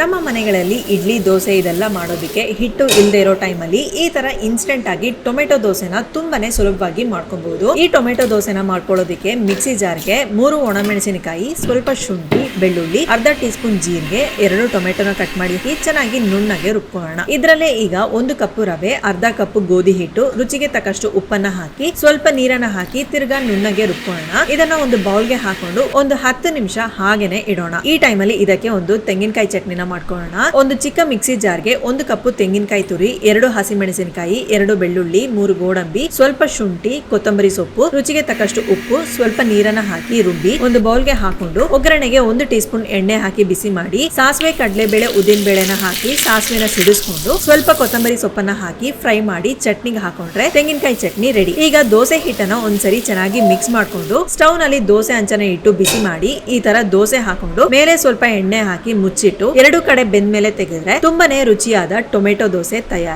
ನಮ್ಮ ಮನೆಗಳಲ್ಲಿ ಇಡ್ಲಿ ದೋಸೆ ಇದೆಲ್ಲ ಮಾಡೋದಕ್ಕೆ ಹಿಟ್ಟು ಇಲ್ಲದೆ ಇರೋ ಟೈಮಲ್ಲಿ ಈ ತರ ಇನ್ಸ್ಟೆಂಟ್ ಆಗಿ ಟೊಮೆಟೊ ದೋಸೆನ ತುಂಬಾನೇ ಸುಲಭವಾಗಿ ಮಾಡ್ಕೊಬಹುದು. ಈ ಟೊಮೆಟೊ ದೋಸೆನ ಮಾಡ್ಕೊಳ್ಳೋದಕ್ಕೆ ಮಿಕ್ಸಿ ಜಾರ್ಗೆ 3 ಒಣಮೆಣಸಿನಕಾಯಿ, ಸ್ವಲ್ಪ ಶುಂಠಿ, ಬೆಳ್ಳುಳ್ಳಿ, ಅರ್ಧ ಟೀ ಸ್ಪೂನ್ ಜೀರಿಗೆ, 2 ಟೊಮೆಟೊನ ಕಟ್ ಮಾಡಿ ಚೆನ್ನಾಗಿ ನುಣ್ಣಗೆ ರುಬ್ಕೊಳ್ಳೋಣ. ಇದರಲ್ಲೇ ಈಗ 1 ಕಪ್ ರವೆ, ಅರ್ಧ ಕಪ್ ಗೋಧಿ ಹಿಟ್ಟು, ರುಚಿಗೆ ತಕ್ಕಷ್ಟು ಉಪ್ಪನ್ನ ಹಾಕಿ ಸ್ವಲ್ಪ ನೀರನ್ನ ಹಾಕಿ ತಿರ್ಗಾ ನುಣ್ಣಗೆ ರುಬ್ಕೊಳ್ಳೋಣ. ಇದನ್ನ ಒಂದು ಬೌಲ್ಗೆ ಹಾಕೊಂಡು ಒಂದು 10 ನಿಮಿಷ ಹಾಗೇನೆ ಇಡೋಣ. ಈ ಟೈಮಲ್ಲಿ ಇದಕ್ಕೆ ಒಂದು ತೆಂಗಿನಕಾಯಿ ಚಟ್ನಿನ ಮಾಡ್ಕೊಳ್ಳೋಣ. ಒಂದು ಚಿಕ್ಕ ಮಿಕ್ಸಿ ಜಾರ್ಗೆ 1 ಕಪ್ ತೆಂಗಿನಕಾಯಿ ತುರಿ, 2 ಹಸಿಮೆಣಸಿನಕಾಯಿ, 2 ಬೆಳ್ಳುಳ್ಳಿ, 3 ಗೋಡಂಬಿ, ಸ್ವಲ್ಪ ಶುಂಠಿ, ಕೊತ್ತಂಬರಿ ಸೊಪ್ಪು, ರುಚಿಗೆ ತಕ್ಕಷ್ಟು ಉಪ್ಪು, ಸ್ವಲ್ಪ ನೀರನ್ನ ಹಾಕಿ ರುಬ್ಬಿ ಒಂದು ಬೌಲ್ಗೆ ಹಾಕೊಂಡು ಒಗ್ಗರಣೆಗೆ 1 ಟೀ ಸ್ಪೂನ್ ಎಣ್ಣೆ ಹಾಕಿ ಬಿಸಿ ಮಾಡಿ ಸಾಸಿವೆ, ಕಡಲೆಬೇಳೆ, ಉದ್ದಿನ ಬೇಳೆನ ಹಾಕಿ ಸಾಸಿವೆನ ಸಿಡಿಸ್ಕೊಂಡು ಸ್ವಲ್ಪ ಕೊತ್ತಂಬರಿ ಸೊಪ್ಪನ್ನ ಹಾಕಿ ಫ್ರೈ ಮಾಡಿ ಚಟ್ನಿಗೆ ಹಾಕೊಂಡ್ರೆ ತೆಂಗಿನಕಾಯಿ ಚಟ್ನಿ ರೆಡಿ. ಈಗ ದೋಸೆ ಹಿಟ್ಟನ್ನ ಒಂದ್ಸರಿ ಚೆನ್ನಾಗಿ ಮಿಕ್ಸ್ ಮಾಡ್ಕೊಂಡು ಸ್ಟವ್ ನಲ್ಲಿ ದೋಸೆ ಹಂಚನ ಇಟ್ಟು ಬಿಸಿ ಮಾಡಿ ಈ ತರ ದೋಸೆ ಹಾಕೊಂಡು ಮೇಲೆ ಸ್ವಲ್ಪ ಎಣ್ಣೆ ಹಾಕಿ ಮುಚ್ಚಿಟ್ಟು 2 ಕಡೆ ಬೆಂದ ಮೇಲೆ ತೆಗೆದ್ರೆ ತುಂಬಾನೇ ರುಚಿಯಾದ ಟೊಮೆಟೊ ದೋಸೆ ತಯಾರು.